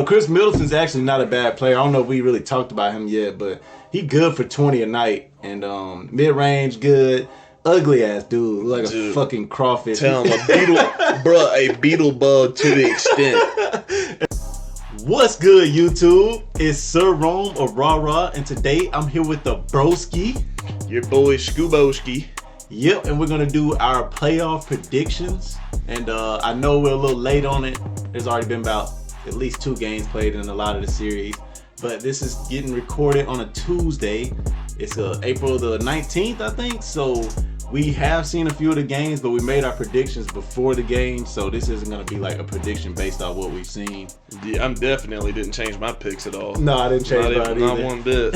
Chris Middleton's actually not a bad player. I don't know if we really talked about him yet, but he good for 20 a night. And mid-range, good. Ugly ass dude, like a fucking crawfish. Tell him a beetle bug to the extent. What's good, YouTube? It's Sir Rome of Raw Raw, and today I'm here with the broski, your boy Scooboski. Yep, and we're gonna do our playoff predictions. And I know we're a little late on it. There's already been about at least 2 games played in a lot of the series, but this is getting recorded on a Tuesday. It's April the 19th, I think. So we have seen a few of the games, but we made our predictions before the game, so this isn't going to be like a prediction based off what we've seen. Yeah, I definitely didn't change my picks at all. No, I didn't change mine either. Not one bit.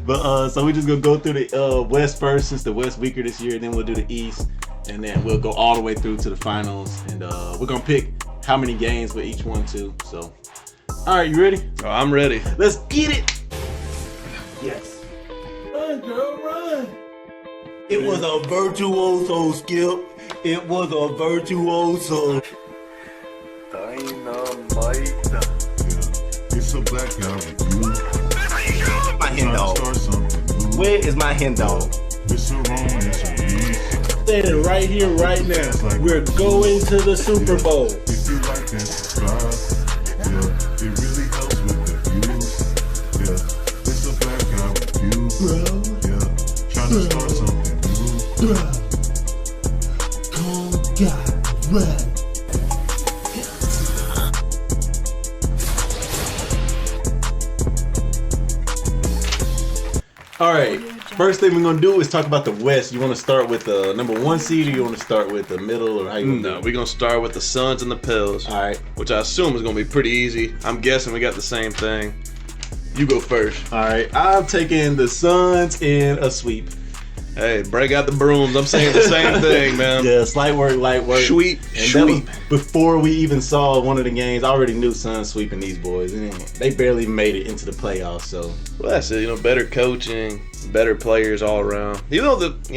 But so we're just going to go through the West first, since the West weaker this year, then we'll do the East, and then we'll go all the way through to the finals, and we're going to pick how many games with each one too. So, all right, you ready? Oh, I'm ready. Let's get it. Yes. Run, girl, run. It was a virtuoso, Skip. It was a virtuoso. Dynamite. It's a black guy with you. My hen dog. Where is my hen dog? It's a wrong, it's a reason. Standing right here, right now. We're going to the Super Bowl. If you like that, subscribe. Yeah, it really helps with the views. Yeah, it's a black guy with you. Yeah, trying to start something new. Cold guy, right. All right. First thing we're gonna do is talk about the West. You want to start with the number 1 seed, or you want to start with the middle, or how you? No, we're gonna start with the Suns and the Pels. All right. Which I assume is gonna be pretty easy. I'm guessing we got the same thing. You go first. All right. I'm taking the Suns in a sweep. Hey, break out the brooms. I'm saying the same thing, man. Yeah, slight work, light work. Sweep, and that was before we even saw one of the games. I already knew Suns sweeping these boys, and they barely made it into the playoffs. So, well, that's it. Better coaching, better players all around. Even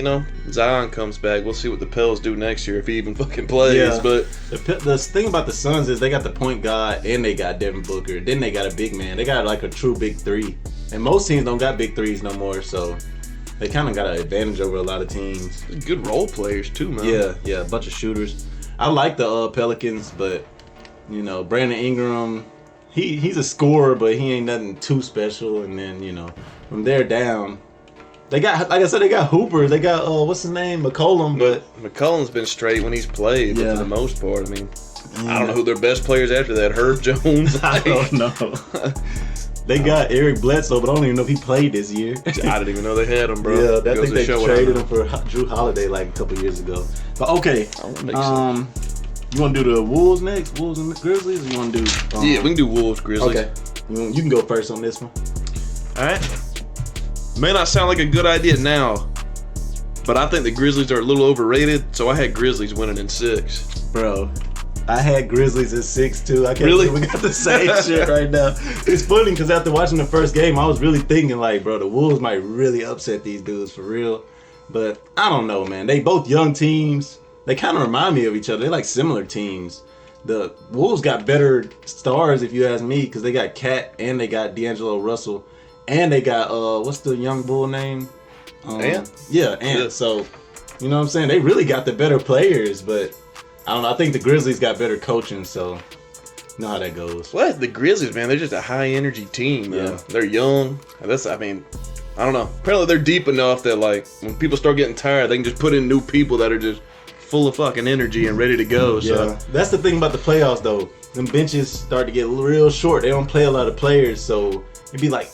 though Zion comes back, we'll see what the Pels do next year if he even fucking plays. Yeah. But the thing about the Suns is they got the point guard and they got Devin Booker. Then they got a big man. They got like a true big 3, and most teams don't got big 3s no more. So they kind of got an advantage over a lot of teams. Good role players too, man. Yeah, a bunch of shooters. I like the Pelicans, but Brandon Ingram, he's a scorer, but he ain't nothing too special. And then from there down, they got, like I said, they got hoopers. They got what's his name, McCollum. But McCollum's been straight when he's played. Yeah. But for the most part, I mean, I don't know who their best players after that. Herb Jones. I don't know. They got Eric Bledsoe, but I don't even know if he played this year. I didn't even know they had him, bro. Yeah, I think they traded him for Drew Holiday like a couple years ago. But okay, you want to do the Wolves next? Wolves and Grizzlies? Or you want to do? Yeah, we can do Wolves, Grizzlies. Okay, you can go first on this one. All right. May not sound like a good idea now, but I think the Grizzlies are a little overrated, so I had Grizzlies winning in 6. Bro, I had Grizzlies at 6 too. I can't really? believe we got the same shit right now. It's funny because after watching the first game, I was really thinking like, bro, the Wolves might really upset these dudes for real. But I don't know, man. They both young teams. They kind of remind me of each other. They're like similar teams. The Wolves got better stars, if you ask me, because they got Cat and they got D'Angelo Russell. And they got, what's the young bull name? Ant? Yeah, Ant. Yeah. So, you know what I'm saying? They really got the better players, but I don't know. I think the Grizzlies got better coaching, so you know how that goes. Well, the Grizzlies, man, they're just a high-energy team, man. Yeah. They're young. I don't know. Apparently they're deep enough that, like, when people start getting tired, they can just put in new people that are just full of fucking energy and ready to go. So. Yeah, that's the thing about the playoffs, though. Them benches start to get real short. They don't play a lot of players, so it'd be like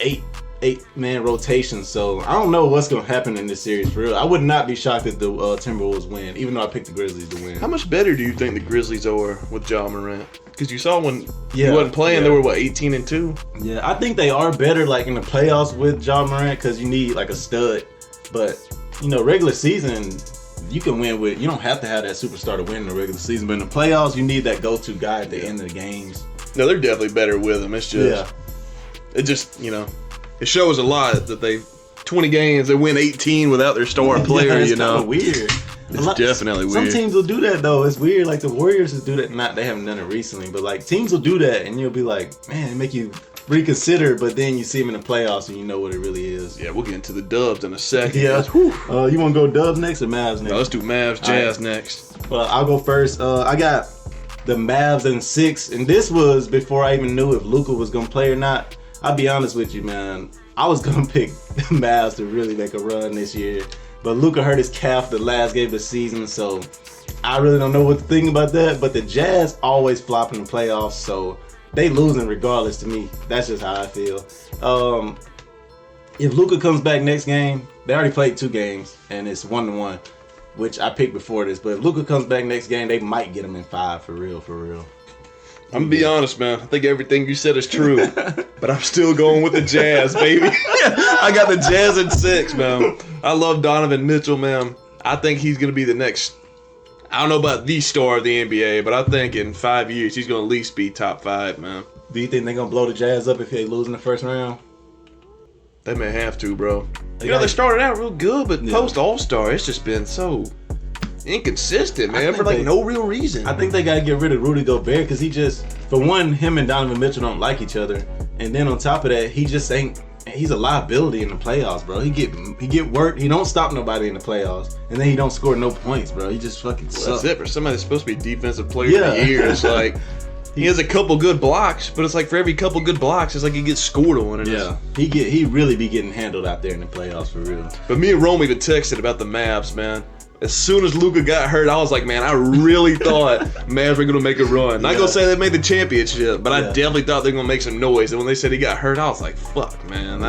8-man rotations. So I don't know what's gonna happen in this series for real. I would not be shocked if the Timberwolves win, even though I picked the Grizzlies to win. How much better do you think the Grizzlies are with Ja Morant? Because you saw when he wasn't playing, they were 18-2. Yeah, I think they are better like in the playoffs with Ja Morant because you need like a stud. But regular season, you can win with. You don't have to have that superstar to win in the regular season, but in the playoffs, you need that go-to guy at the end of the games. No, they're definitely better with him. It's just, it shows a lot that 20 games, they win 18 without their star player. It's kind of weird. It's definitely Some weird. teams will do that though. It's weird. Like the Warriors will do that. Not they haven't done it recently, but like teams will do that, and you'll be like, man, it make you reconsider. But then you see them in the playoffs, and you know what it really is. Yeah, we'll get into the Dubs in a second. Yeah. You want to go Dubs next or Mavs next? No, let's do Mavs Jazz next. Well, I'll go first. I got the Mavs in 6, and this was before I even knew if Luka was gonna play or not. I'll be honest with you, man. I was gonna pick the Mavs to really make a run this year. But Luka hurt his calf the last game of the season, so I really don't know what to think about that. But the Jazz always flop in the playoffs, so they losing regardless to me. That's just how I feel. If Luka comes back next game, they already played 2 games, and it's 1-1, which I picked before this. But if Luka comes back next game, they might get him in 5 for real, for real. I'm gonna be honest, man. I think everything you said is true, but I'm still going with the Jazz, baby. I got the Jazz in 6, man. I love Donovan Mitchell, man. I think he's gonna be the next. I don't know about the star of the NBA, but I think in 5 years he's gonna at least be top 5, man. Do you think they're gonna blow the Jazz up if they lose in the first round? They may have to, bro. You know, they started out real good, but post All-Star, it's just been so inconsistent, man, for like no real reason. I think they gotta get rid of Rudy Gobert because he just, for one, him and Donovan Mitchell don't like each other, and then on top of that, he just ain't. He's a liability in the playoffs, bro. He get work. He don't stop nobody in the playoffs, and then he don't score no points, bro. He just fucking sucks. That's it for somebody that's supposed to be defensive player of the year. It's like he has a couple good blocks, but it's like for every couple good blocks, it's like he gets scored on. And he really be getting handled out there in the playoffs for real. But me and Romy even texted about the Mavs, man. As soon as Luka got hurt, I was like, man, I really thought Mavs were going to make a run. Not going to say they made the championship, but I definitely thought they were going to make some noise. And when they said he got hurt, I was like, fuck, man.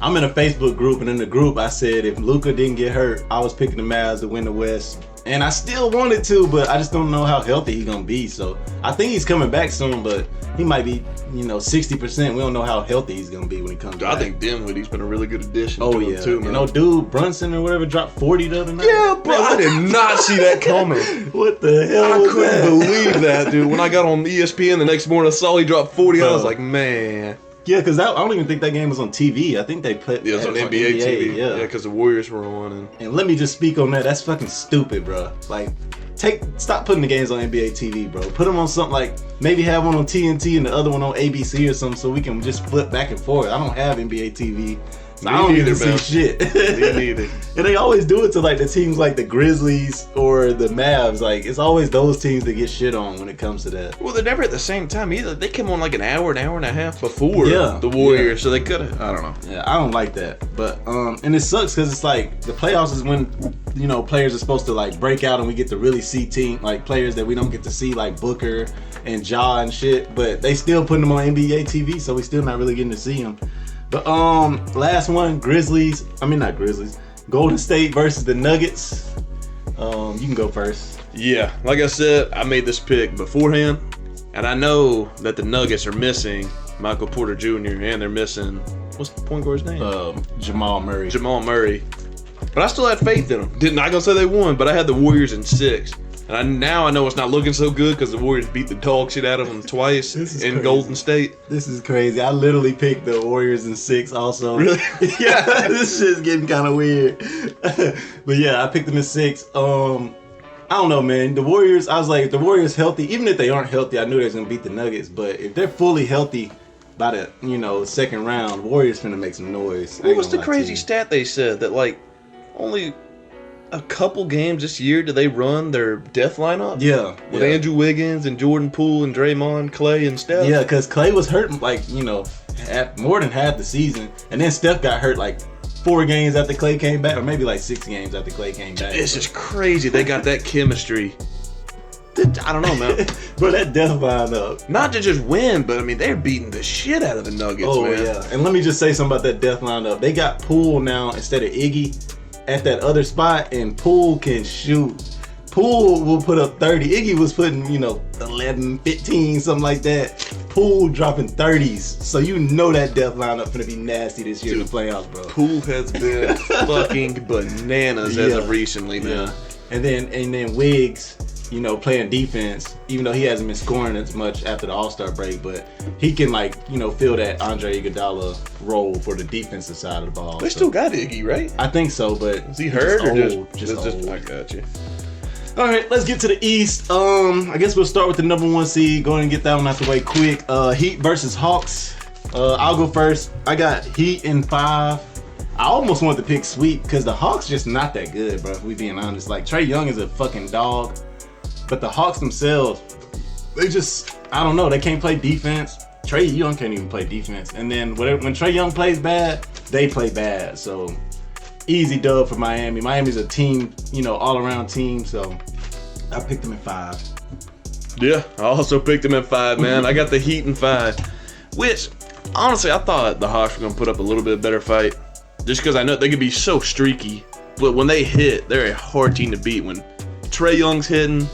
I'm in a Facebook group, and in the group, I said if Luka didn't get hurt, I was picking the Mavs to win the West. And I still wanted to, but I just don't know how healthy he's going to be. So I think he's coming back soon, but he might be, 60%. We don't know how healthy he's going to be when he comes back. I think Dinwiddie's been a really good addition to him, too, man. Dude, Brunson or whatever dropped 40 the other night. Yeah, bro, I did not see that coming. What the hell was couldn't that? believe that, dude. When I got on ESPN the next morning, I saw he dropped 40. I was like, man. Yeah, because I don't even think that game was on TV. I think they played. Yeah, it was on NBA TV. Yeah, because the Warriors were on. And let me just speak on that. That's fucking stupid, bro. Like, stop putting the games on NBA TV, bro. Put them on something like maybe have one on TNT and the other one on ABC or something, so we can just flip back and forth. I don't have NBA TV. So I don't even see shit. Me neither. And they always do it to like the teams like the Grizzlies or the Mavs. Like it's always those teams that get shit on when it comes to that. Well, they're never at the same time either. They came on like an hour and a half before the Warriors, so they could have. I don't know. Yeah, I don't like that. But and it sucks because it's like the playoffs is when players are supposed to like break out and we get to really see players that we don't get to see like Booker and Ja and shit. But they still putting them on NBA TV, so we still not really getting to see them. But last one, not Grizzlies. Golden State versus the Nuggets. You can go first. Yeah, like I said, I made this pick beforehand, and I know that the Nuggets are missing Michael Porter Jr. and they're missing what's the point guard's name? Jamal Murray. But I still had faith in them. Not gonna say they won, but I had the Warriors in 6. And now I know it's not looking so good because the Warriors beat the dog shit out of them twice in crazy. Golden State. This is crazy. I literally picked the Warriors in 6 also. Really? Yeah, this shit's getting kind of weird. But yeah, I picked them in 6. I don't know, man. The Warriors, I was like, if the Warriors healthy, even if they aren't healthy, I knew they was going to beat the Nuggets. But if they're fully healthy by the, second round, Warriors finna make some noise. What was the crazy stat they said that, like, only a couple games this year do they run their death lineup? Yeah. With Andrew Wiggins and Jordan Poole and Draymond, Clay and Steph? Yeah, because Clay was hurt, more than half the season. And then Steph got hurt, 4 games after Clay came back, or maybe 6 games after Clay came back. It's just crazy. They got that chemistry. I don't know, man. Bro, that death lineup. Not to just win, but, they're beating the shit out of the Nuggets, man. Oh, yeah. And let me just say something about that death lineup. They got Poole now instead of Iggy at that other spot, and Poole can shoot. Poole will put up 30. Iggy was putting, 11, 15, something like that. Poole dropping 30s. So that death lineup finna be nasty this year in the playoffs, bro. Poole has been fucking bananas as of recently, man. Yeah. And then Wiggs. you know, playing defense, even though he hasn't been scoring as much after the All-Star break, but he can, like, you know, fill that Andre Iguodala role for the defensive side of the ball. They still got Iggy, right? I think so, but Is he hurt or just old. I got you. All right, let's get to the East. I guess we'll start with the number 1 seed. Go ahead and get that one out the way quick. Heat versus Hawks. I'll go first. I got Heat in 5. I almost wanted to pick Sweep because the Hawks just not that good, bro. If we being honest, like Trae Young is a fucking dog, but the Hawks themselves, they just, I don't know. They can't play defense. Trae Young can't even play defense. And then when Trae Young plays bad, they play bad. So easy dub for Miami. Miami's a team, you know, all around team. So I picked them in 5. Yeah, I also picked them at 5, man. I got the Heat in 5, which honestly I thought the Hawks were gonna put up a little bit better fight, just because I know they could be so streaky. But when they hit, they're a hard team to beat. When Trae Young's hitting,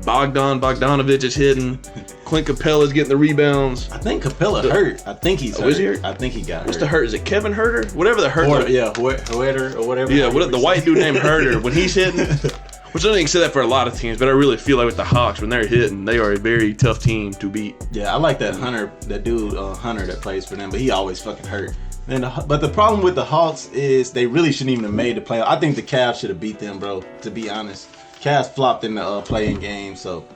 Bogdanovich is hitting, Clint Capella's getting the rebounds. I think Capella hurt. I think he's hurt. Is he hurt? I think he got hurt. What's the hurt? Is it Kevin Herter? Whatever the hurt. Huerter or whatever. Yeah, what the white dude named Herter, when he's hitting, which I don't even say that for a lot of teams, but I really feel like with the Hawks, when they're hitting, they are a very tough team to beat. Yeah, I like that dude Hunter that plays for them, but he always fucking hurt. But the problem with the Hawks is they really shouldn't even have made the playoff. I think the Cavs should have beat them, bro, to be honest. Cavs flopped in the playing game, so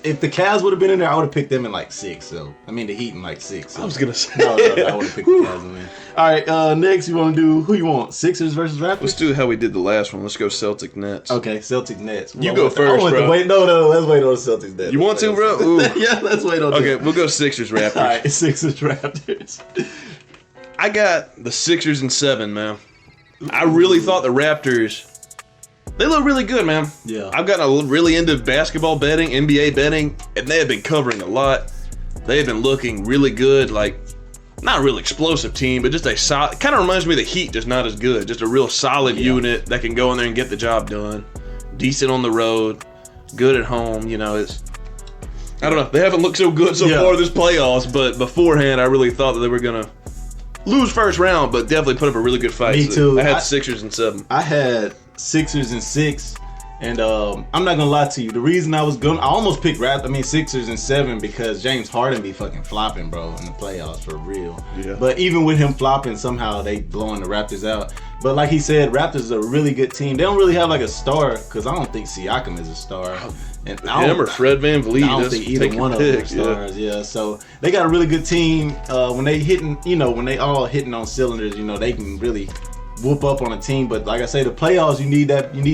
if the Cavs would have been in there, I would have picked them in like 6. So I mean, the Heat in like 6. So. I was gonna say no, I would have picked the Cavs in there. All right, next you want to do who you want? Sixers versus Raptors. Let's do how we did the last one. Let's go Celtic Nets. Okay, Celtics Nets. You go first, bro. No, let's wait on the Celtics Nets. You want to, bro? Ooh. Yeah, let's wait on. Okay, we'll go Sixers Raptors. All right, Sixers Raptors. I got the Sixers in 7, man. I really thought the Raptors, they look really good, man. Yeah. I've gotten really into basketball betting, NBA betting, and they have been covering a lot. They have been looking really good, like, not a real explosive team, but just a solid, kind of reminds me of the Heat, just not as good. Just a real solid unit that can go in there and get the job done. Decent on the road, good at home, you know, I don't know, they haven't looked so good so far this playoffs, but beforehand I really thought that they were going to lose first round, but definitely put up a really good fight. Me too. I had Sixers in 7. I had Sixers in 6, and I'm not gonna lie to you. The reason I almost picked Sixers in 7 because James Harden be fucking flopping, bro, in the playoffs for real. Yeah. But even with him flopping, somehow they blowing the Raptors out. But like he said, Raptors is a really good team. They don't really have like a star because I don't think Siakam is a star. And Him or Fred VanVleet. I don't think either one of them are stars. Yeah, so they got a really good team. When they hitting, when they all hitting on cylinders, they can really whoop up on a team. But like I say, the playoffs, you need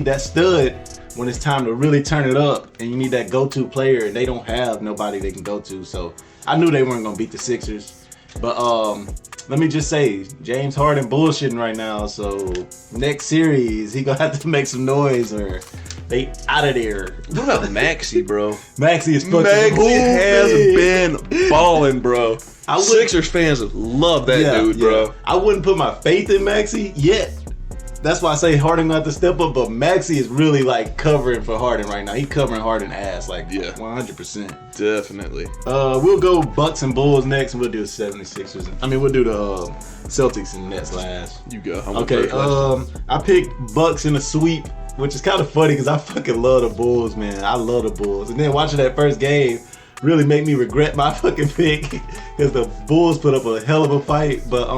that stud when it's time to really turn it up, and you need that go-to player. And they don't have nobody they can go to. So I knew they weren't gonna beat the Sixers. But let me just say, James Harden bullshitting right now. So next series, he gonna have to make some noise or they out of there. What about Maxey, bro? Maxey is fucking Maxey has been balling, bro. Sixers fans love that dude, bro. I wouldn't put my faith in Maxey yet. That's why I say Harden got to step up, but Maxey is really like covering for Harden right now. He covering Harden ass, like 100%. Definitely. We'll go Bucks and Bulls next, and we'll do the 76ers. We'll do the Celtics and Nets last. You go. Okay. I picked Bucks in a sweep, which is kind of funny because I fucking love the Bulls, man. I love the Bulls. And then watching that first game really made me regret my fucking pick because the Bulls put up a hell of a fight. But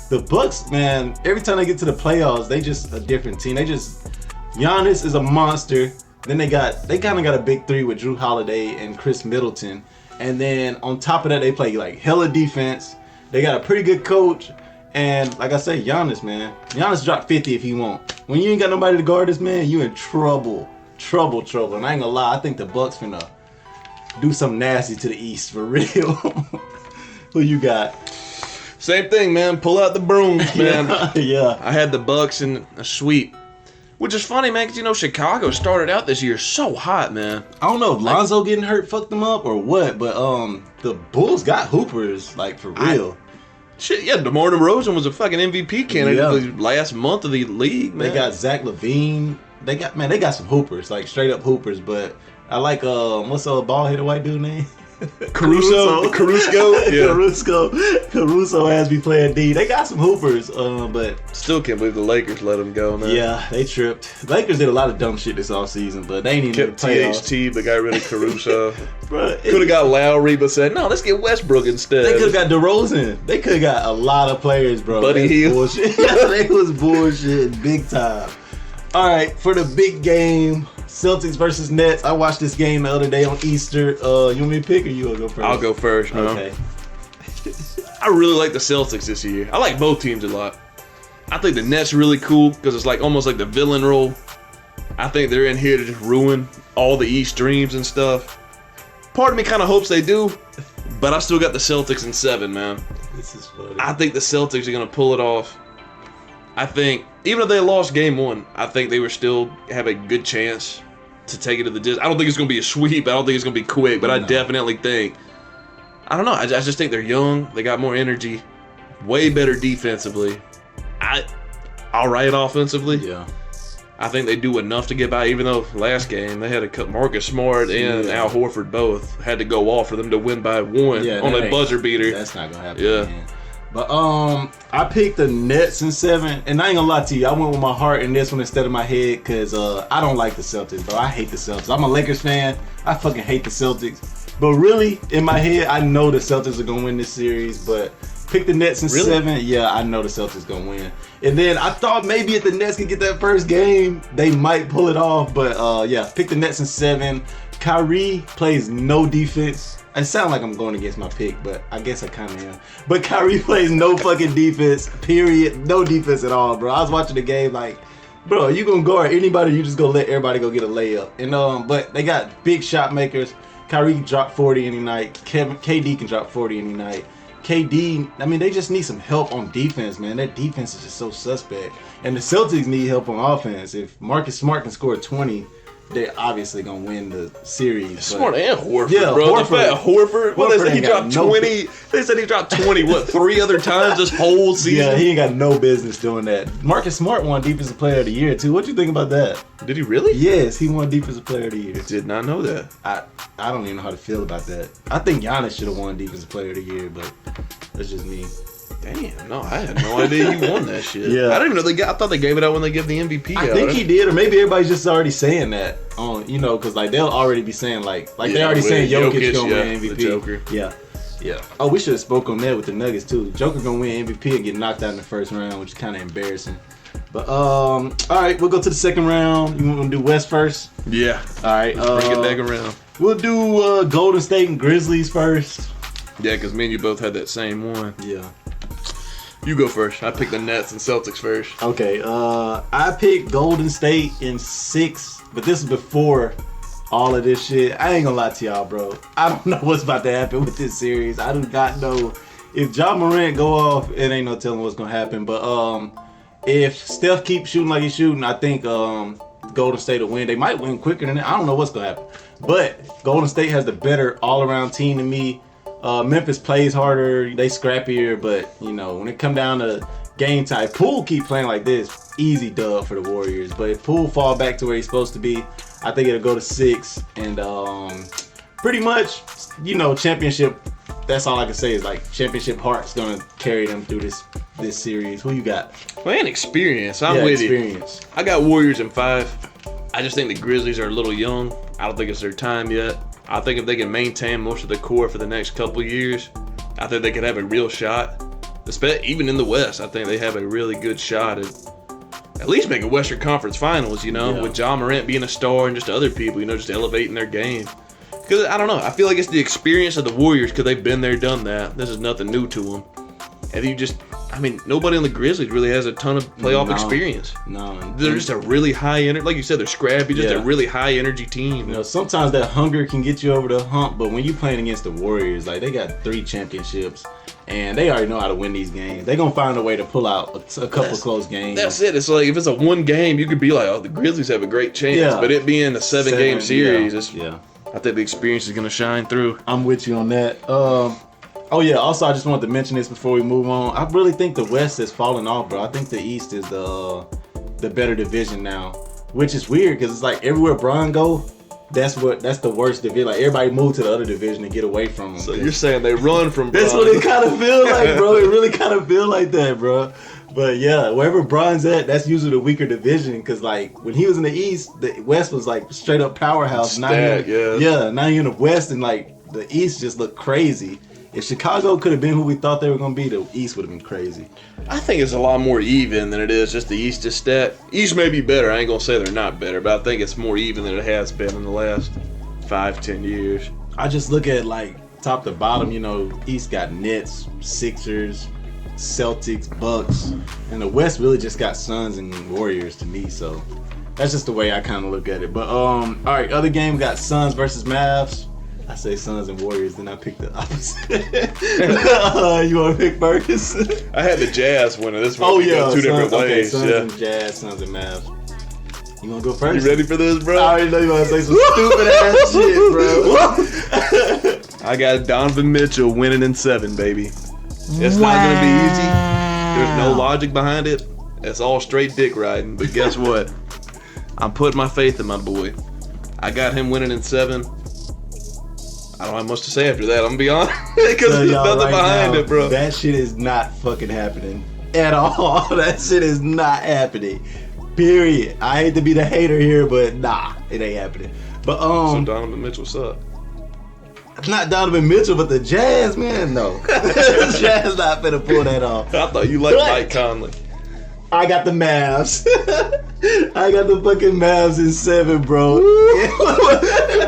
the Bucks, man, every time they get to the playoffs, they just a different team. Giannis is a monster. Then they kind of got a big three with Drew Holiday and Chris Middleton. And then on top of that, they play like hella defense. They got a pretty good coach. And like I say, Giannis, man. Giannis dropped 50 if he won't. When you ain't got nobody to guard this man, you in trouble. Trouble. And I ain't gonna lie, I think the Bucks finna do something nasty to the East for real. Who you got? Same thing, man. Pull out the brooms, man. Yeah. I had the Bucks in a sweep. Which is funny, man, because Chicago started out this year so hot, man. I don't know if Lonzo getting hurt fucked them up or what, but the Bulls got hoopers, like for real. DeMar DeRozan was a fucking MVP candidate the last month of the league, man. They got Zach LaVine. They got some hoopers, like straight up hoopers. But I like what's the bald headed white dude name? Caruso. Yeah. Caruso has me playing D. They got some hoopers, but Still can't believe the Lakers let him go, man. yeah, they tripped. Lakers did a lot of dumb shit this offseason, but they ain't even Kept in the playoffs. THT, but got rid of Caruso. Bruh, Could have got Lowry, but said, no, let's get Westbrook instead. They could have got DeRozan. They could have got a lot of players, bro. Buddy That's Hield. bullshit. They was bullshit big time. All right, for the big game, Celtics versus Nets. I watched this game the other day on Easter. You want me to pick or you want to go first? I'll go first, man. Okay. I really like the Celtics this year. I like both teams a lot. I think the Nets are really cool because it's like almost like the villain role. I think they're in here to just ruin all the East dreams and stuff. Part of me kind of hopes they do, but I still got the Celtics in 7, man. This is funny. I think the Celtics are going to pull it off. I think, even if they lost game 1, I think they would still have a good chance to take it to the distance. I don't think it's going to be a sweep. I don't think it's going to be quick, but I definitely think, I don't know. I just think they're young. They got more energy, way better defensively. All right offensively. Yeah. I think they do enough to get by, even though last game they had to cut Marcus Smart and Al Horford both had to go off for them to win by 1 on a buzzer beater. That's not gonna happen. Yeah. Man. But I picked the Nets in 7, and I ain't gonna lie to you, I went with my heart in this one instead of my head because I don't like the Celtics, bro. I hate the Celtics. I'm a Lakers fan. I fucking hate the Celtics. But really, in my head, I know the Celtics are gonna win this series. But pick the Nets in 7. Yeah, I know the Celtics gonna win. And then I thought maybe if the Nets could get that first game, they might pull it off. But yeah, pick the Nets in 7. Kyrie plays no defense. I sound like I'm going against my pick, but I guess I kind of am. But Kyrie plays no fucking defense, period. No defense at all, bro. I was watching the game like, bro, you gonna guard anybody, you just gonna let everybody go get a layup. And but they got big shot makers. Kyrie can drop 40 any night. KD can drop 40 any night. KD, I mean, they just need some help on defense, man. Their defense is just so suspect. And the Celtics need help on offense. If Marcus Smart can score 20, they're obviously gonna win the series. Smart and Horford, Yeah, bro. Horford. The fat Horford. What they said he ain't got dropped no- 20. They said he dropped 20. What 3 other times this whole season? Yeah, he ain't got no business doing that. Marcus Smart won Defensive Player of the Year too. What you think about that? Did he really? Yes, he won Defensive Player of the Year. Did not know that. I don't even know how to feel about that. I think Giannis should have won Defensive Player of the Year, but that's just me. Damn, no, I had no idea he won that shit. Yeah. I didn't even know they got. I thought they gave it out when they give the MVP I out. think he did, or maybe everybody's just already saying that on, because like they'll already be saying like Yeah, they already with saying Jokic gonna yeah, win the MVP. Joker. Yeah. Oh, we should have spoke on that with the Nuggets too. Joker gonna win MVP and get knocked out in the first round, which is kind of embarrassing. But all right, we'll go to the second round. You want to do West first? Yeah. All right, Let's bring it back around. We'll do Golden State and Grizzlies first. Yeah, because me and you both had that same one. Yeah. You go first. I picked the Nets and Celtics first. Okay, I picked Golden State in 6, but this is before all of this shit. I ain't gonna lie to y'all, bro. I don't know what's about to happen with this series. I do not know. If Ja Morant go off, it ain't no telling what's gonna happen. But if Steph keeps shooting like he's shooting, I think Golden State will win. They might win quicker than that. I don't know what's gonna happen. But Golden State has the better all-around team than me. Memphis plays harder, they scrappier, but when it come down to game time, Poole keep playing like this, easy dub for the Warriors. But if Poole fall back to where he's supposed to be, I think it'll go to 6, and pretty much, championship. That's all I can say is like championship heart's gonna carry them through this series. Who you got? Man, experience. I'm with experience. you. I got Warriors in 5. I just think the Grizzlies are a little young. I don't think it's their time yet. I think if they can maintain most of the core for the next couple years, I think they could have a real shot. Even in the West, I think they have a really good shot at least make a Western Conference Finals, with Ja Morant being a star and just other people, just elevating their game. Because, I don't know, I feel like it's the experience of the Warriors because they've been there, done that. This is nothing new to them. And nobody on the Grizzlies really has a ton of playoff experience. No. They're just a really high energy, like you said, they're scrappy, just a really high energy team. Sometimes that hunger can get you over the hump, but when you playing against the Warriors, like they got 3 championships, and they already know how to win these games. They're going to find a way to pull out a couple close games. That's it. It's like if it's a 1 game, you could be like, oh, the Grizzlies have a great chance. Yeah. But it being a 7-game series, I think the experience is going to shine through. I'm with you on that. Also, I just wanted to mention this before we move on. I really think the West has fallen off, bro. I think the East is the better division now, which is weird because it's like everywhere Bron go, that's the worst division. Like everybody moved to the other division to get away from them. So you're saying they run from That's Bron. what it kind of feel like, bro. It really kind of feel like that, bro. But yeah, wherever Bron's at, that's usually the weaker division. Because like when he was in the East, the West was like straight up powerhouse. Now you're in the West, and like the East just looked crazy. If Chicago could have been who we thought they were gonna be, the East would have been crazy. I think it's a lot more even than it is just the East is stat. East may be better. I ain't gonna say they're not better, but I think it's more even than it has been in the last 5-10 years. I just look at like top to bottom. You know, East got Nets, Sixers, Celtics, Bucks, and the West really just got Suns and Warriors to me. So that's just the way I kind of look at it. But all right, other game got Suns versus Mavs. I say Suns and Warriors, then I pick the opposite. You want to pick Burgess? I had the Jazz winning. This one two different ways. Suns and Jazz, Suns and Mavs. You want to go first? You ready for this, bro? I already know you want to say some stupid ass shit, bro. I got Donovan Mitchell winning in 7, baby. It's not going to be easy. There's no logic behind it. It's all straight dick riding. But guess what? I'm putting my faith in my boy. I got him winning in 7. I don't have much to say after that. I'm gonna be honest, because there's nothing behind it, bro. That shit is not fucking happening at all. That shit is not happening. Period. I hate to be the hater here, but nah, it ain't happening. But So Donovan Mitchell suck. Not Donovan Mitchell, but the Jazz, man. No, the Jazz not finna pull that off. I thought you liked Mike Conley. I got the Mavs. I got the fucking Mavs in 7, bro.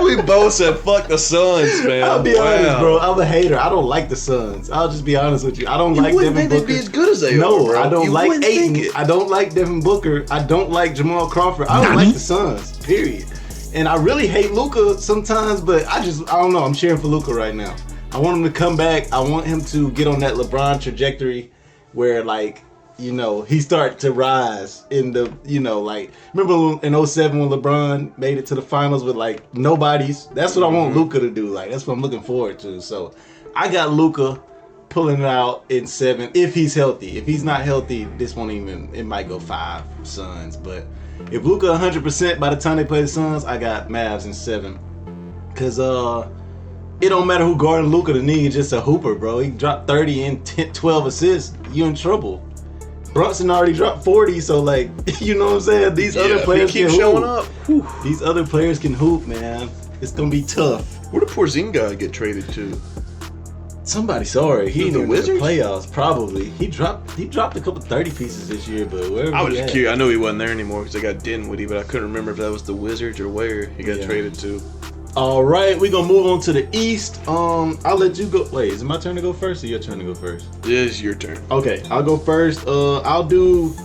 We both said fuck the Suns, man. I'll be honest, bro. I'm a hater. I don't like the Suns. I'll just be honest with you. I don't like Devin Booker. They'd be as good as they are, No, bro. I don't You like wouldn't think Ayton. it. I don't like Devin Booker. I don't like Jamal Crawford. I don't like the Suns. Period. And I really hate Luka sometimes, but I don't know. I'm cheering for Luka right now. I want him to come back. I want him to get on that LeBron trajectory where, like, you know, he started to rise in the, you know, like, remember in 07 when LeBron made it to the finals with, like, nobodies? That's what I want Luka to do. Like, that's what I'm looking forward to. So, I got Luka pulling it out in 7 if he's healthy. If he's not healthy, this won't even, it might go 5 Suns. But if Luka 100% by the time they play the Suns, I got Mavs in 7. Because, it don't matter who guarding Luka, the nigga just a hooper, bro. He dropped 30 and 12 assists. You in trouble. Brunson already dropped 40, so like, you know what I'm saying? These other players keep can showing hoop. up. Whew. These other players can hoop, man. It's gonna be tough. Where did Porzingis get traded to? Somebody sorry, he in the Wizards? playoffs probably. He dropped a couple 30 pieces this year, but wherever I was he just at. curious. I knew he wasn't there anymore because they got Dinwiddie, but I couldn't remember if that was the Wizards or where he got traded to. All right, we're gonna move on to the East. I'll let you go. Wait, is it my turn to go first or your turn to go first? It is your turn. Okay, I'll go first. I'll do.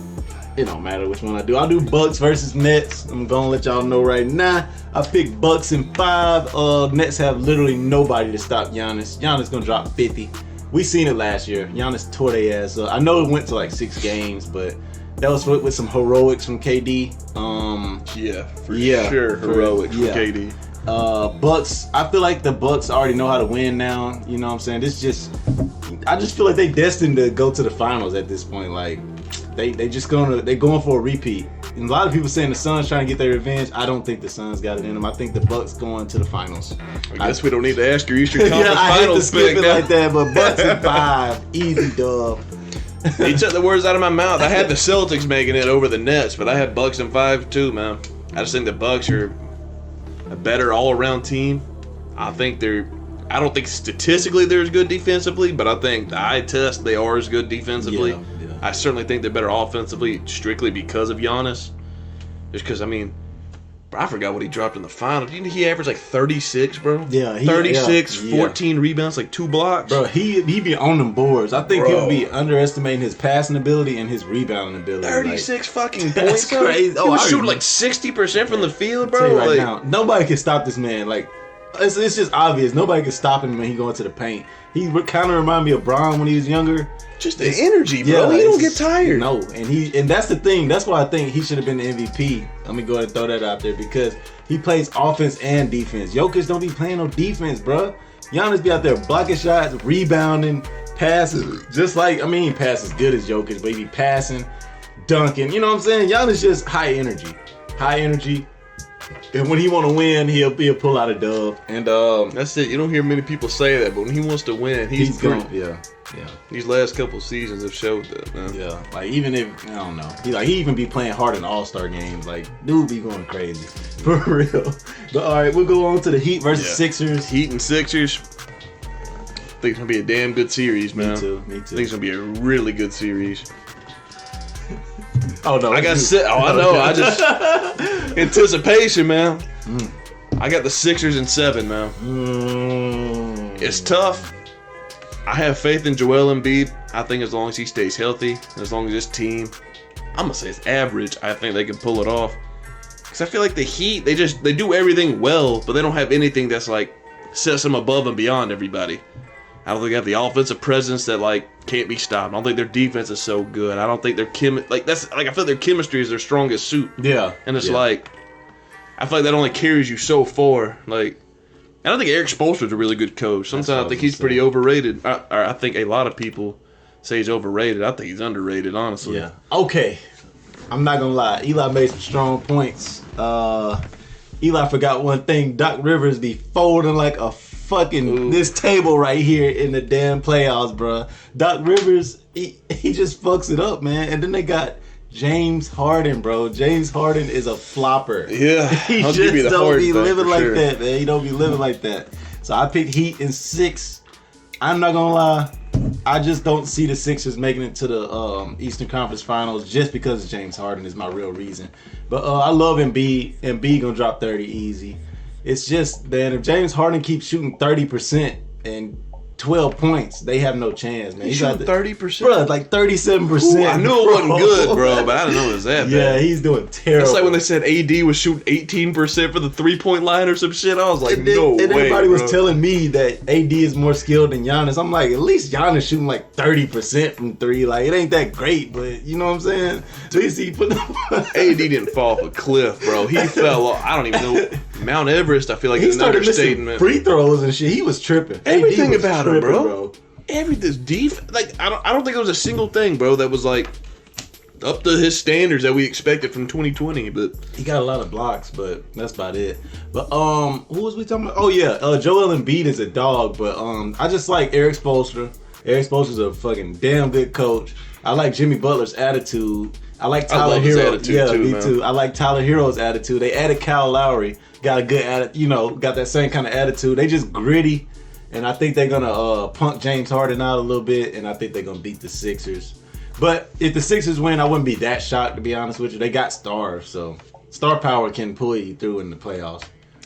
It don't matter which one I do. I'll do Bucks versus Nets. I'm gonna let y'all know right now. I picked Bucks in 5. Nets have literally nobody to stop Giannis. Giannis gonna drop 50. We seen it last year. Giannis tore their ass up. I know it went to like 6 games, but that was with some heroics from KD. For sure, heroics from KD. Bucks, I feel like the Bucks already know how to win now. You know what I'm saying? I just feel like they destined to go to the finals at this point. Like they're going for a repeat. And a lot of people saying the Suns trying to get their revenge. I don't think the Suns got it in them. I think the Bucks going to the finals. I guess we don't need to ask your Eastern Conference I hate to Finals skip pick it now. like that, but Bucks in 5, easy dub. He took the words out of my mouth. I had the Celtics making it over the Nets, but I had Bucks in 5 too, man. I just think the Bucks are a better all-around team. I don't think statistically they're as good defensively, but I think the eye test they are as good defensively. Yeah. I certainly think they're better offensively strictly because of Giannis. Just because, I mean, I forgot what he dropped in the final. He averaged like 36, bro. Yeah, 36, 14 rebounds, like 2 blocks. Bro, he be on them boards. I think people be underestimating his passing ability and his rebounding ability. 36 fucking that's points. Bro. crazy. He was I shooting remember. like 60% from the field, bro. Tell you right Like, now, nobody can stop this man. Like, it's just obvious. Nobody can stop him when he go into the paint. He kind of remind me of Bron when he was younger. just the energy, bro. He don't get tired. No, and that's the thing. That's why I think he should have been the MVP. Let me go ahead and throw that out there because he plays offense and defense. Jokic don't be playing no defense, bro. Giannis be out there blocking shots, rebounding, passing. Just like, he pass as good as Jokic, but he be passing, dunking. You know what I'm saying? Giannis just high energy. High energy. And when he want to win, he'll pull out a dub. And That's it. You don't hear many people say that, but when he wants to win, he's going. Yeah. These last couple seasons have showed that, man. Yeah. Like even if I don't know, he even be playing hard in All-Star games. Like dude be going crazy for real. But all right, we'll go on to the Heat versus Sixers. Heat and Sixers. I think it's gonna be a damn good series, man. Me too. I think it's gonna be a really good series. Oh no, I got I know. I just anticipation, man. I got the Sixers in 7, man. It's tough. I have faith in Joel Embiid. I think as long as he stays healthy, and as long as this team, I'm gonna say it's average, I think they can pull it off. Cause I feel like the Heat, they do everything well, but they don't have anything that's like sets them above and beyond everybody. I don't think they have the offensive presence that like can't be stopped. I don't think their defense is so good. I don't think their I feel like their chemistry is their strongest suit. Yeah. And it's like, I feel like that only carries you so far. Like, I don't think Eric Spoelstra's a really good coach. Sometimes I think he's pretty overrated. I think a lot of people say he's overrated. I think he's underrated, honestly. Yeah. Okay. I'm not gonna lie. Eli made some strong points. Eli forgot one thing. Doc Rivers be folding like a fucking this table right here in the damn playoffs, bro. Doc Rivers, he just fucks it up, man. And then they got James Harden, bro. James Harden is a flopper. Yeah, he I'll just give you the don't Harden be thing living for like sure. that, man. He don't be living like that. So I picked Heat in 6. I'm not gonna lie. I just don't see the Sixers making it to the Eastern Conference Finals just because James Harden is my real reason. But I love Embiid. Embiid gonna drop 30 easy. It's just, man, if James Harden keeps shooting 30% and 12 points, they have no chance, man. He's shooting 30%? Bro, like 37%. I knew it wasn't good, bro, but I didn't know it was that bad. Yeah, he's doing terrible. It's like when they said AD was shooting 18% for the 3-point line or some shit. I was like, no way, And everybody was bro. telling me that AD is more skilled than Giannis. I'm like, at least Giannis shooting like 30% from 3. Like, it ain't that great, but you know what I'm saying? At least he put AD didn't fall off a cliff, bro. He fell off. I don't even know. Mount Everest, I feel like he is an started missing understatement. free throws and shit. He was tripping. Everything AD was about him, tripping, bro. Everything's defense. Like, I don't think there was a single thing, bro, that was like up to his standards that we expected from 2020. But he got a lot of blocks, but that's about it. But who was we talking about? Oh yeah, Joel Embiid is a dog, but I just like Eric Spoelstra. Eric Spoelstra's a fucking damn good coach. I like Jimmy Butler's attitude. I like Tyler love his Hero. attitude Yeah, too, me man. too. I like Tyler Hero's attitude. They added Kyle Lowry. Got a good attitude, got that same kind of attitude. They just gritty, and I think they're gonna punk James Harden out a little bit, and I think they're gonna beat the Sixers. But if the Sixers win, I wouldn't be that shocked, to be honest with you. They got stars, so star power can pull you through in the playoffs.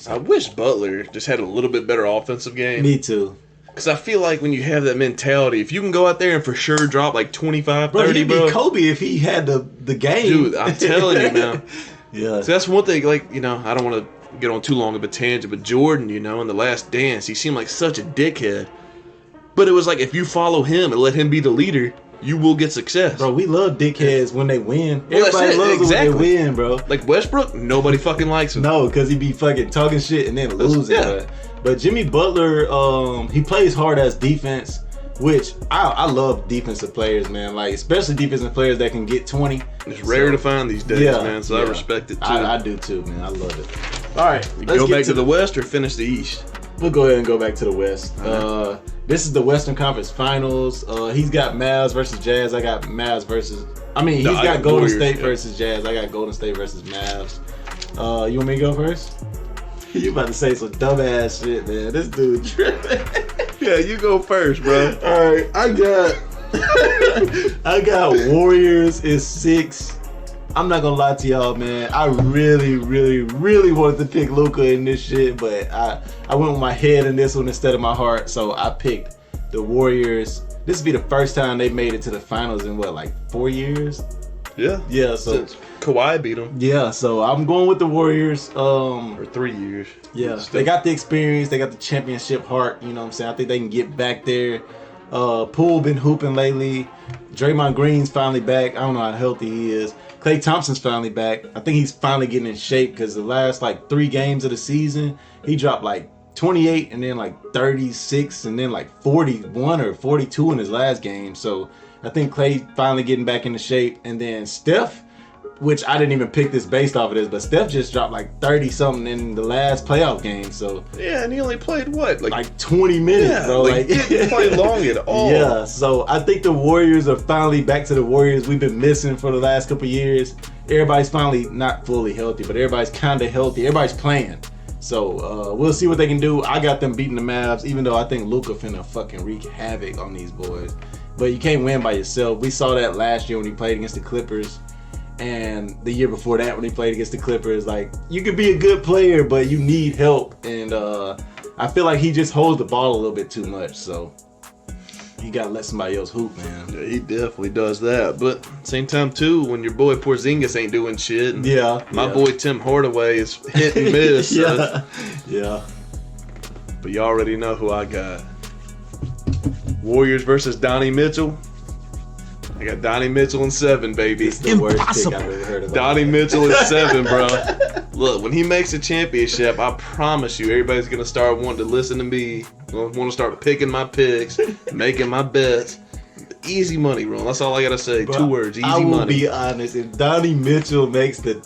I wish Butler just had a little bit better offensive game. Me too. Because I feel like when you have that mentality, if you can go out there and for sure drop like 25, 30, He'd bro. be Kobe if he had the game. Dude, I'm telling you, man. Yeah. So that's one thing, like, I don't want to get on too long of a tangent, but Jordan, in The Last Dance, he seemed like such a dickhead. But it was like, if you follow him and let him be the leader, you will get success. Bro, we love dickheads when they win. Well, that's Everybody it, loves exactly. when they win, bro. Like Westbrook, nobody fucking likes him. No, because he be fucking talking shit and then losing. Yeah. But Jimmy Butler, he plays hard as defense, which I love defensive players, man. Like, especially defensive players that can get 20. It's rare to find these days, man, so I respect it, too. I do, too, man. I love it. All right, let's Go get back to the West or finish the East? We'll go ahead and go back to the West. This is the Western Conference Finals. He's got Mavs versus Jazz. I got Mavs versus... he's I got got Golden Warriors, State yeah. versus Jazz. I got Golden State versus Mavs. You want me to go first? You about to say some dumbass shit, man. This dude tripping. Yeah, you go first, bro. All right, I got Warriors is 6. I'm not gonna lie to y'all, man. I really, really, really wanted to pick Luka in this shit, but I went with my head in this one instead of my heart, so I picked the Warriors. This would be the first time they made it to the finals in what, like 4 years? Yeah. Yeah, so Since Kawhi beat them. yeah, so I'm going with the Warriors. Or 3 years. Yeah, they got the experience, they got the championship heart, you know what I'm saying? I think they can get back there. Poole been hooping lately. Draymond Green's finally back. I don't know how healthy he is. Klay Thompson's finally back. I think he's finally getting in shape because the last like 3 games of the season, he dropped like 28 and then like 36 and then like 41 or 42 in his last game. So I think Klay finally getting back into shape. And then Steph, which I didn't even pick this based off of this, but Steph just dropped like 30 something in the last playoff game. So yeah, and he only played what, like 20 minutes, bro. Like didn't play long at all. Yeah, so I think the Warriors are finally back to the Warriors we've been missing for the last couple years. Everybody's finally not fully healthy, but everybody's kind of healthy. Everybody's playing. So we'll see what they can do. I got them beating the Mavs, even though I think Luka finna fucking wreak havoc on these boys. But you can't win by yourself. We saw that last year when he played against the Clippers. And the year before that when he played against the Clippers. Like, you could be a good player, but you need help. And I feel like he just holds the ball a little bit too much. So you gotta let somebody else hoop, man. Yeah, he definitely does that. But same time too, when your boy Porzingis ain't doing shit. And my boy Tim Hardaway is hit and miss. Yeah. But you already know who I got. Warriors versus Donnie Mitchell. I got Donnie Mitchell in 7, baby. It's the worst pick I've ever heard of. Donnie Mitchell is 7, bro. Look, when he makes a championship, I promise you, everybody's gonna start wanting to listen to me. Want to start picking my picks, making my bets. Easy money, bro. That's all I gotta say. Bro, 2 words. Easy money. I will be honest. If Donnie Mitchell makes the,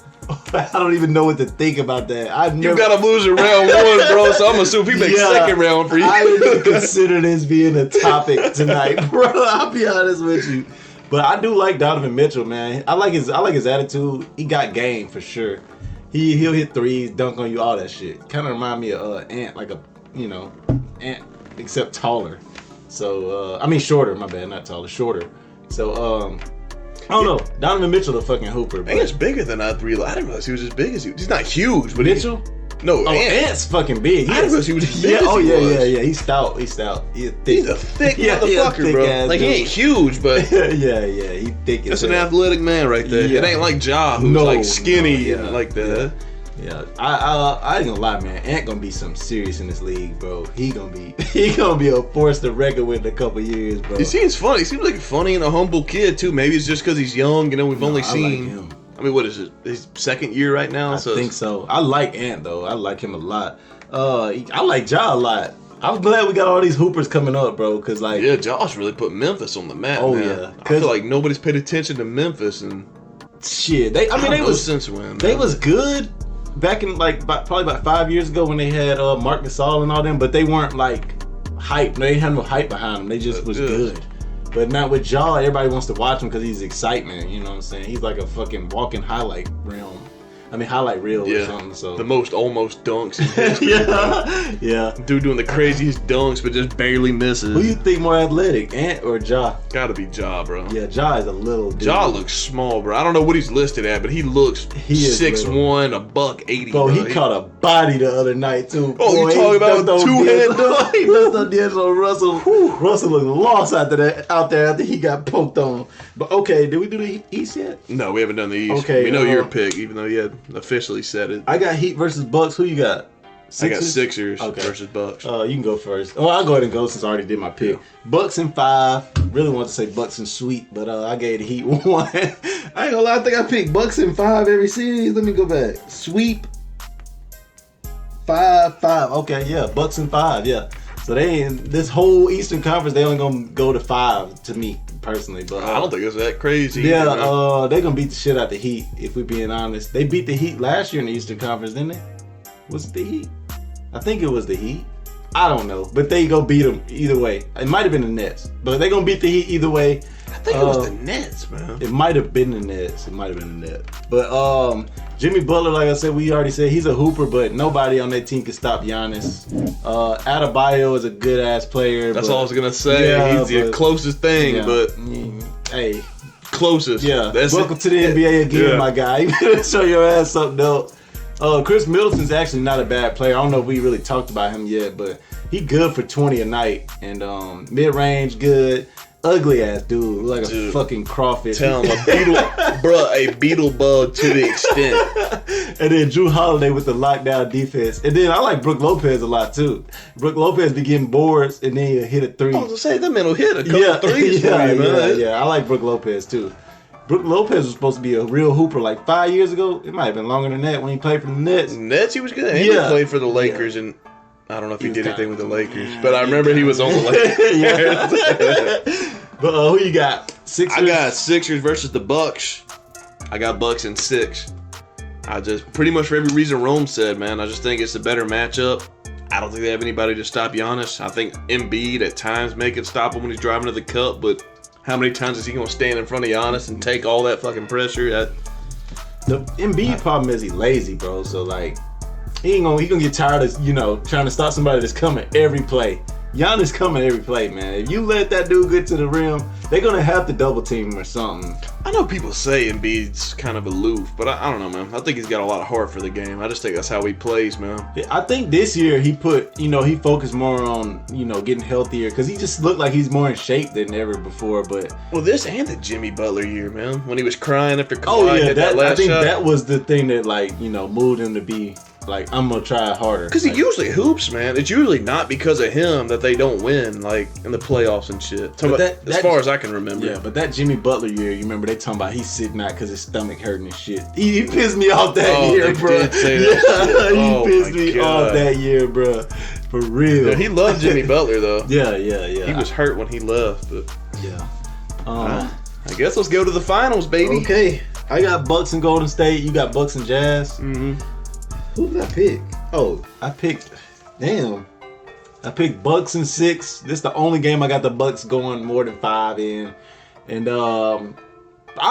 I don't even know what to think about that. You gotta lose in round 1, bro. So I'm assuming he makes second round for you. I didn't even consider this being a topic tonight, bro. I'll be honest with you. But I do like Donovan Mitchell, man. I like his attitude. He got game for sure. He'll hit threes, dunk on you, all that shit. Kind of remind me of Ant, like a Ant, except taller. So I mean shorter. My bad, not taller, shorter. So I don't know. Donovan Mitchell, the fucking hooper. Ant's bigger than I realized. I didn't realize he was as big as he. He's not huge, but Mitchell. Ant's fucking big. I didn't realize he was as big as he was. Yeah. He's stout. He's thick. He's a thick motherfucker, thick bro. Like, he ain't huge, but yeah, he thick. That's an athletic man right there. Yeah. It ain't like Ja, who's like skinny and like that. Yeah, I ain't gonna lie, man. Ant gonna be something serious in this league, bro. He gonna be a force to reckon with in a couple years, bro. He seems funny. He seems like a funny and a humble kid too. Maybe it's just because he's young. We've only seen. I like him. I mean, what is it? His second year right now? I think so. I like Ant though. I like him a lot. I like Ja a lot. I'm glad we got all these hoopers coming up, bro. Cause like, yeah, Josh really put Memphis on the map. Oh man. yeah, I feel like nobody's paid attention to Memphis and shit. They was since when they was good back in probably about 5 years ago when they had Mark Gasol and all them, but they weren't like hype. They had no hype behind them. They just was good. But not with Ja, everybody wants to watch him because he's excitement. You know what I'm saying? He's like a fucking walking highlight reel or something. So the most almost dunks in history. yeah. Dude doing the craziest dunks, but just barely misses. Who you think more athletic, Ant or Ja? Gotta be Ja, bro. Yeah, Ja is a little dude. Ja looks small, bro. I don't know what he's listed at, but he looks 6'1", $180. Bro, he caught a body the other night too. Oh, boy, you talking about two-hand dunk? He left on D'Angelo Russell. Russell looked lost out there after he got poked on. But okay, did we do the East yet? No, we haven't done the East. Okay, we know your pick, even though you had officially said it. I got Heat versus Bucks. Who you got? Sixers? I got Sixers versus Bucks. You can go first. Oh, I'll go ahead and go since I already did my pick. Yeah. Bucks in 5. Really want to say Bucks in sweet, but I gave the Heat 1. I ain't gonna lie, I think I picked Bucks in 5 every series. Let me go back. Sweep 5. Okay, yeah, Bucks in 5. Yeah. So they in this whole Eastern Conference, they only gonna go to 5 to me personally. But I don't think it's that crazy. Yeah, they're gonna beat the shit out the Heat if we're being honest. They beat the Heat last year in the Eastern Conference, didn't they? Was it the Heat? I think it was the Heat. I don't know, but they go beat them either way. It might have been the Nets, but they gonna beat the Heat either way. I think it was the Nets, bro. It might have been the Nets. But Jimmy Butler, like I said, we already said he's a hooper, but nobody on that team can stop Giannis. Adebayo is a good ass player. That's all I was gonna say. Yeah, he's the closest thing, but hey, closest. Yeah. Welcome to the NBA again, my guy. You better show your ass something else. Chris Middleton's actually not a bad player. I don't know if we really talked about him yet, but he good for 20 a night and mid-range good. Ugly ass dude, like a fucking crawfish. Tell him a beetle bug to the extent. And then Drew Holiday with the lockdown defense. And then I like Brook Lopez a lot too. Brook Lopez be getting boards and then he'll hit a 3. I was gonna say that man will hit a couple threes for you, man. Yeah, I like Brook Lopez too. Brook Lopez was supposed to be a real hooper like 5 years ago. It might have been longer than that when he played for the Nets. Nets, he was good. He played for the Lakers and I don't know if he did anything with the Lakers, but I remember he was on the Lakers. But who you got? Sixers? I got Sixers versus the Bucks. I got Bucks in 6. I just pretty much for every reason Rome said, man. I just think it's a better matchup. I don't think they have anybody to stop Giannis. I think Embiid at times can stop him when he's driving to the cup, but how many times is he gonna stand in front of Giannis and take all that fucking pressure? The Embiid problem is he lazy, bro. So like, he gonna get tired of trying to stop somebody that's coming every play. Giannis coming every play, man. If you let that dude get to the rim, they're gonna have to double team him or something. I know people say Embiid's kind of aloof, but I don't know, man. I think he's got a lot of heart for the game. I just think that's how he plays, man. I think this year he he focused more on, getting healthier because he just looked like he's more in shape than ever before. But this and the Jimmy Butler year, man, when he was crying after Kawhi hit that last I think shot. that was the thing that moved him to be like, I'm gonna try harder. Because he usually hoops, man. It's usually not because of him that they don't win, like in the playoffs and shit. As far as I can remember. Yeah, but that Jimmy Butler year, you remember they talking about he's sitting out because his stomach hurting and shit. He pissed me off that year, bro. Did say that. He pissed me off that year, bro. For real. Yeah, he loved Jimmy Butler though. Yeah. He was hurt when he left, but yeah. I guess let's go to the finals, baby. Okay, I got Bucks and Golden State. You got Bucks and Jazz. Mm-hmm. Who did I pick? Oh, I picked Bucks in 6. This is the only game I got the Bucks going more than 5 in. And I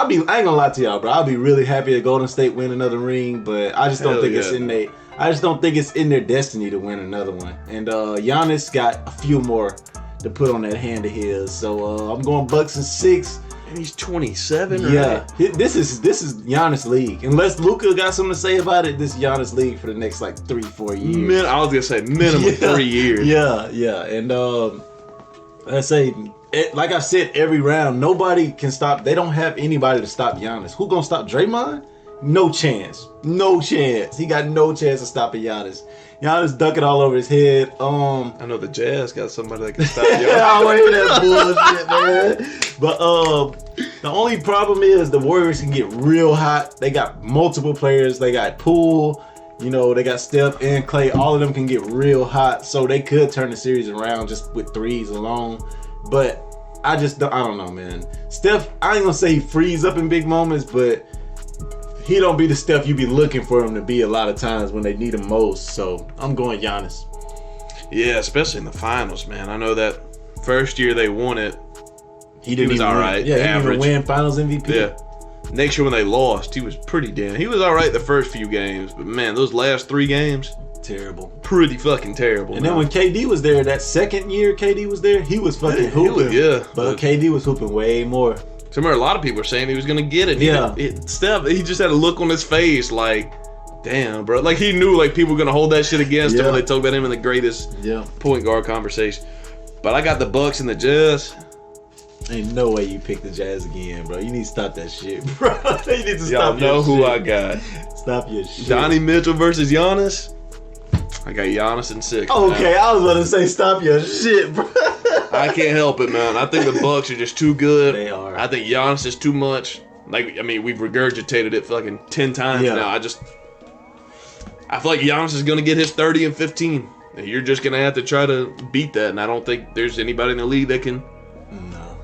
ain't gonna lie to y'all, bro. I'll be really happy that Golden State win another ring, but I just don't think it's in their destiny to win another one. And Giannis got a few more to put on that hand of his. So I'm going Bucks in 6. And he's 27, yeah, right? This is Giannis league. Unless Luka got something to say about it, this is Giannis league for the next 3-4 years. I was gonna say minimum 3 years. Yeah. And I say, like I said, every round, nobody can stop. They don't have anybody to stop Giannis. Who gonna stop Draymond? No chance. He got no chance of stopping Giannis. Giannis ducking all over his head. I know the Jazz got somebody that can stop Giannis. I don't hear that bullshit, man. But the only problem is the Warriors can get real hot. They got multiple players. They got Poole. They got Steph and Clay. All of them can get real hot, so they could turn the series around just with threes alone. But I don't know, man. Steph, I ain't gonna say he frees up in big moments, but he don't be the Steph you be looking for him to be a lot of times when they need him most. So I'm going Giannis. Yeah, especially in the finals, man. I know that first year they won it, he was all right. Yeah, he didn't even win Finals MVP. Yeah. Next year when they lost, he was pretty damn. He was all right the first few games, but man, those last 3 games, terrible. Pretty fucking terrible. And then when KD was there, that second year KD was there, he was fucking hooping. But KD was hooping way more. So I remember a lot of people were saying he was gonna get it. Steph, he just had a look on his face like, damn, bro. Like he knew people were gonna hold that shit against him when they talked about him in the greatest point guard conversation. But I got the Bucks and the Jazz. Ain't no way you pick the Jazz again, bro. You need to stop that shit, bro. You need to stop Y'all know who I got. Stop your shit. Donnie Mitchell versus Giannis. I got Giannis in 6. Okay, man. I was about to say stop your shit, bro. I can't help it, man. I think the Bucks are just too good. They are. I think Giannis is too much. We've regurgitated it fucking 10 times now. I feel like Giannis is going to get his 30 and 15. And you're just going to have to try to beat that. And I don't think there's anybody in the league that can. No.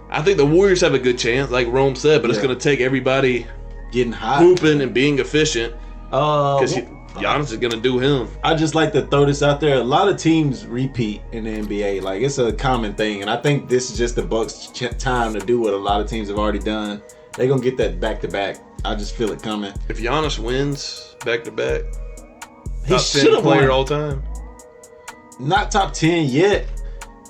I think the Warriors have a good chance, like Rome said, but it's going to take everybody getting hot, hooping and being efficient. Because Giannis is going to do him. I just like to throw this out there. A lot of teams repeat in the NBA. It's a common thing. And I think this is just the Bucks' time to do what a lot of teams have already done. They're going to get that back-to-back. I just feel it coming. If Giannis wins back-to-back, he top 10 player all time. Not top 10 yet,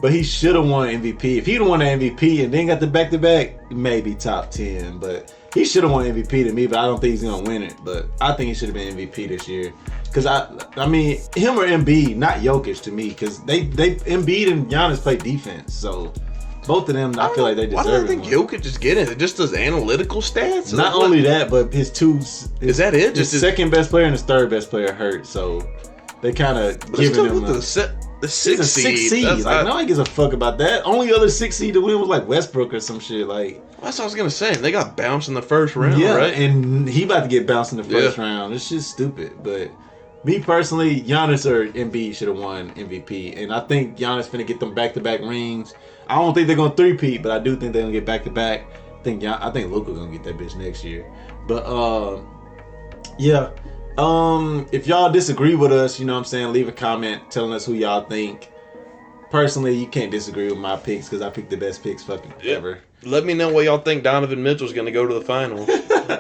but he should have won MVP. If he'd have won the MVP and then got the back-to-back, maybe top 10. But he should have won MVP to me, but I don't think he's going to win it. But I think he should have been MVP this year. Because, I mean, him or Embiid, not Jokic to me. Because Embiid and Giannis play defense. So, both of them, I feel like they deserve it. Why do I think Jokic is getting it? Just does analytical stats? Not only that, but his is that it? His second best player and his third best player hurt. So, they kind of giving him the 6th seed. Nobody gives a fuck about that. Only other 6th seed to win was Westbrook or some shit. That's what I was gonna say. They got bounced in the first round, right? And he about to get bounced in the first round. It's just stupid. But me personally, Giannis or Embiid should have won MVP, and I think Giannis finna get them back-to-back rings. I don't think they're gonna three-peat, but I do think they're gonna get back-to-back. I think Luka gonna get that bitch next year. But yeah. If y'all disagree with us, you know what I'm saying, leave a comment telling us who y'all think. Personally, you can't disagree with my picks because I picked the best picks fucking ever. Let me know why y'all think Donovan Mitchell's going to go to the finals.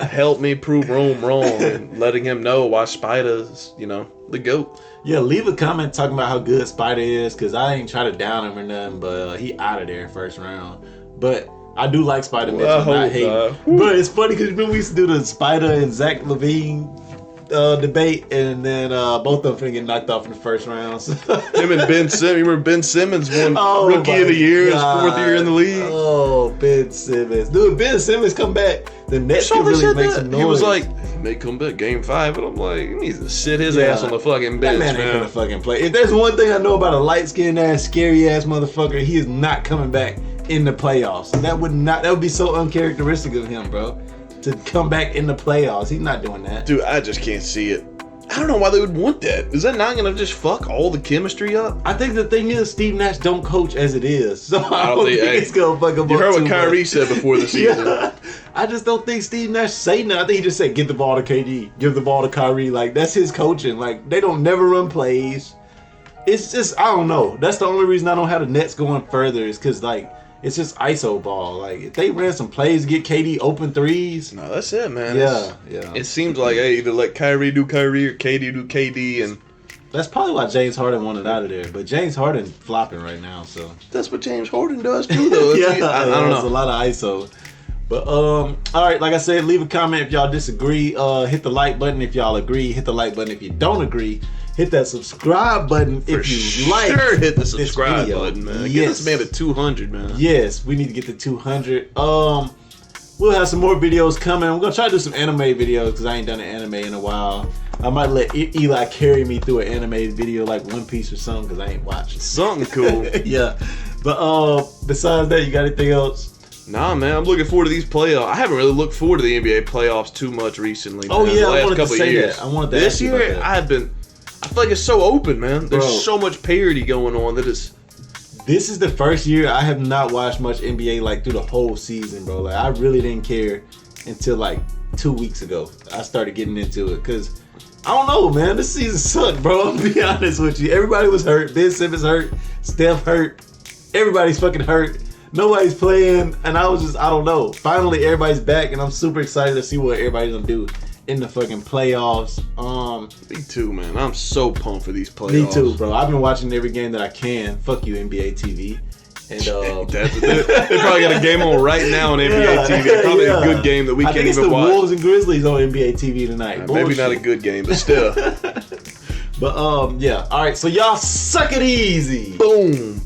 Help me prove Rome wrong and letting him know why Spider's, the GOAT. Yeah, leave a comment talking about how good Spider is because I ain't try to down him or nothing, but he out of there first round. But I do like Spider Mitchell. I hate him. But it's funny because remember we used to do the Spider and Zach LaVine debate, and then both of them finna get knocked off in the first round. Him and Ben Simmons. You remember Ben Simmons won Rookie of the Year, his 4th year in the league? Oh, Ben Simmons. Dude, Ben Simmons come back, the Nets can really make some noise. He was like, he may come back game 5, and I'm like, he needs to sit his ass on the fucking bench, that man ain't gonna fucking play. If there's one thing I know about a light-skinned ass, scary ass motherfucker, he is not coming back in the playoffs. That would be so uncharacteristic of him, bro. To come back in the playoffs. He's not doing that. Dude, I just can't see it. I don't know why they would want that. Is that not going to just fuck all the chemistry up? I think the thing is, Steve Nash don't coach as it is. So I don't think it's going to fuck up. You heard what Kyrie said before the season. Yeah. I just don't think Steve Nash say nothing. I think he just said, give the ball to KD. Give the ball to Kyrie. Like, that's his coaching. Like, they don't never run plays. It's just, I don't know. That's the only reason I don't have the Nets going further is because, like, it's just ISO ball. Like, if they ran some plays to get KD open threes. No, that's it, man. Yeah. It seems like, hey, either let Kyrie do Kyrie or KD do KD. And that's probably why James Harden wanted out of there. But James Harden flopping right now, so. That's what James Harden does, too, though. I don't know. It's a lot of ISO. But, all right, like I said, leave a comment if y'all disagree. Hit the like button if y'all agree. Hit the like button if you don't agree. Hit that subscribe button if you like. Sure, hit the subscribe button, man. Yes. Get this man to 200, man. Yes, we need to get to 200. We'll have some more videos coming. I'm gonna try to do some anime videos because I ain't done an anime in a while. I might let Eli carry me through an anime video like One Piece or something because I ain't watching. Something cool. Yeah. But besides that, you got anything else? Nah, man, I'm looking forward to these playoffs. I haven't really looked forward to the NBA playoffs too much recently. Oh, man. yeah, the last I wanted couple to say years. that. I wanted to this ask you year, about that. I feel like it's so open, man. There's Bro. so much parity going on that it's. This is the first year I have not watched much NBA like through the whole season, bro. Like I really didn't care until like 2 weeks ago. I started getting into it because I don't know, man. This season sucked, bro. I'm gonna be honest with you. Everybody was hurt. Ben Simmons hurt. Steph hurt. Everybody's fucking hurt. Nobody's playing, and I don't know. Finally, everybody's back, and I'm super excited to see what everybody's gonna do in the fucking playoffs. Me too, man. I'm so pumped for these playoffs. Me too, bro. I've been watching every game that I can. Fuck you, NBA TV. And they probably got a game on right now on NBA TV. Probably a good game that we can't even watch. I think it's the Wolves and Grizzlies on NBA TV tonight. Maybe not a good game, but still. But yeah. All right. So y'all suck it easy. Boom.